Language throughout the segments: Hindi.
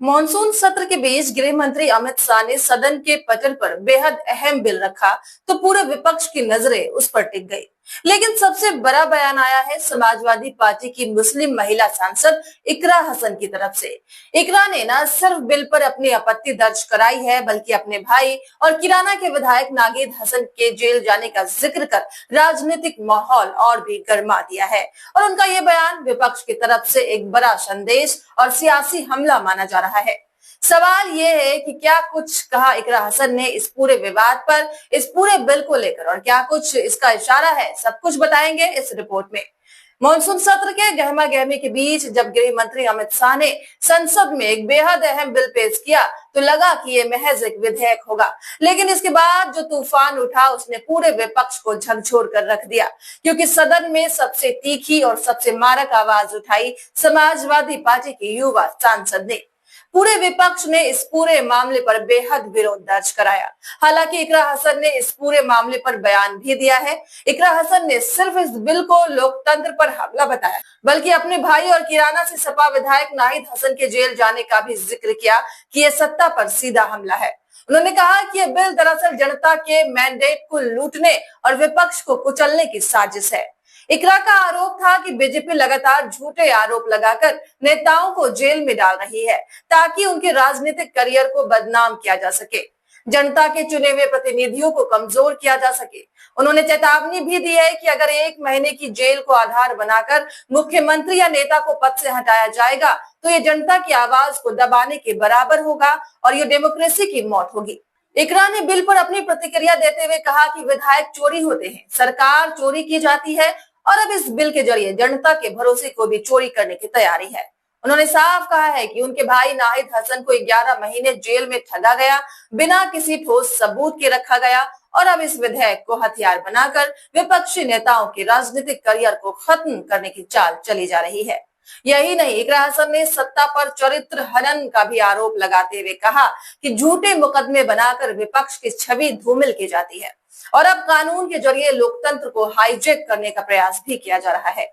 मॉनसून सत्र के बीच गृह मंत्री अमित शाह ने सदन के पटल पर बेहद अहम बिल रखा तो पूरे विपक्ष की नजरें उस पर टिक गई। लेकिन सबसे बड़ा बयान आया है समाजवादी पार्टी की मुस्लिम महिला सांसद इकरा हसन की तरफ से। इकरा ने न सिर्फ बिल पर अपनी आपत्ति दर्ज कराई है बल्कि अपने भाई और किराना के विधायक नागेद हसन के जेल जाने का जिक्र कर राजनीतिक माहौल और भी गर्मा दिया है। और उनका ये बयान विपक्ष की तरफ से एक बड़ा संदेश और सियासी हमला माना जा रहा है। सवाल ये है कि क्या कुछ कहा इकरा हसन ने इस पूरे विवाद पर, इस पूरे बिल को लेकर, और क्या कुछ इसका इशारा है, सब कुछ बताएंगे इस रिपोर्ट में। मॉनसून सत्र के गहमा गहमी के बीच जब गृह मंत्री अमित शाह ने संसद में एक बेहद अहम बिल पेश किया तो लगा कि ये महज एक विधेयक होगा, लेकिन इसके बाद जो तूफान उठा उसने पूरे विपक्ष को झकझोर कर रख दिया, क्योंकि सदन में सबसे तीखी और सबसे मारक आवाज उठाई समाजवादी पार्टी की युवा सांसद ने। पूरे विपक्ष ने इस पूरे मामले पर बेहद विरोध दर्ज कराया। हालांकि इकरा हसन ने इस पूरे मामले पर बयान भी दिया है। इकरा हसन ने सिर्फ इस बिल को लोकतंत्र पर हमला बताया, बल्कि अपने भाई और किराना से सपा विधायक नाहिद हसन के जेल जाने का भी जिक्र किया कि यह सत्ता पर सीधा हमला है। उन्होंने कहा कि यह बिल दरअसल जनता के मैंडेट को लूटने और विपक्ष को कुचलने की साजिश है। इकरा का आरोप था कि बीजेपी लगातार झूठे आरोप लगाकर नेताओं को जेल में डाल रही है ताकि उनके राजनीतिक करियर को बदनाम किया जा सके, जनता के चुने हुए प्रतिनिधियों को कमजोर किया जा सके। उन्होंने चेतावनी भी दी है कि अगर 1 महीने की जेल को आधार बनाकर मुख्यमंत्री या नेता को पद से हटाया जाएगा तो ये जनता की आवाज को दबाने के बराबर होगा और ये डेमोक्रेसी की मौत होगी। इकरा ने बिल पर अपनी प्रतिक्रिया देते हुए कहा कि विधायक चोरी होते हैं, सरकार चोरी की जाती है और अब इस बिल के जरिए जनता के भरोसे को भी चोरी करने की तैयारी है। उन्होंने साफ कहा है कि उनके भाई नाहिद हसन को 11 महीने जेल में ठगा गया, बिना किसी ठोस सबूत के रखा गया और अब इस विधेयक को हथियार बनाकर विपक्षी नेताओं के राजनीतिक करियर को खत्म करने की चाल चली जा रही है। यही नहीं, इकरा हसन ने सत्ता पर चरित्र हनन का भी आरोप लगाते हुए कहा कि झूठे मुकदमे बनाकर विपक्ष की छवि धूमिल की जाती है और अब कानून के जरिए लोकतंत्र को हाईजैक करने का प्रयास भी किया जा रहा है।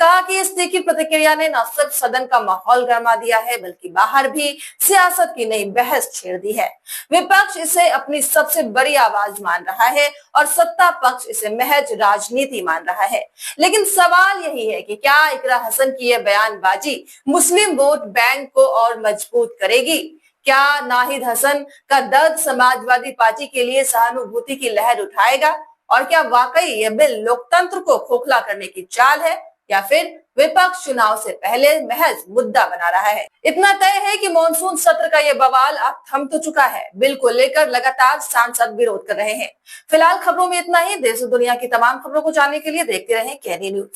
कहा कि इस तीखी प्रतिक्रिया ने न सिर्फ सदन का माहौल गरमा दिया है बल्कि बाहर भी सियासत की नई बहस छेड़ दी है। विपक्ष इसे अपनी सबसे बड़ी आवाज मान रहा है और सत्ता पक्ष इसे महज राजनीति मान रहा है। लेकिन सवाल यही है कि क्या इकरा हसन की यह बयानबाजी मुस्लिम वोट बैंक को और मजबूत करेगी? क्या नाहिद हसन का दर्द समाजवादी पार्टी के लिए सहानुभूति की लहर उठाएगा? और क्या वाकई यह बिल लोकतंत्र को खोखला करने की चाल है या फिर विपक्ष चुनाव से पहले महज मुद्दा बना रहा है? इतना तय है कि मॉनसून सत्र का यह बवाल अब थम तो चुका है। बिल को लेकर लगातार सांसद विरोध कर रहे हैं। फिलहाल खबरों में इतना ही। देश और दुनिया की तमाम खबरों को जानने के लिए देखते रहें केनी न्यूज।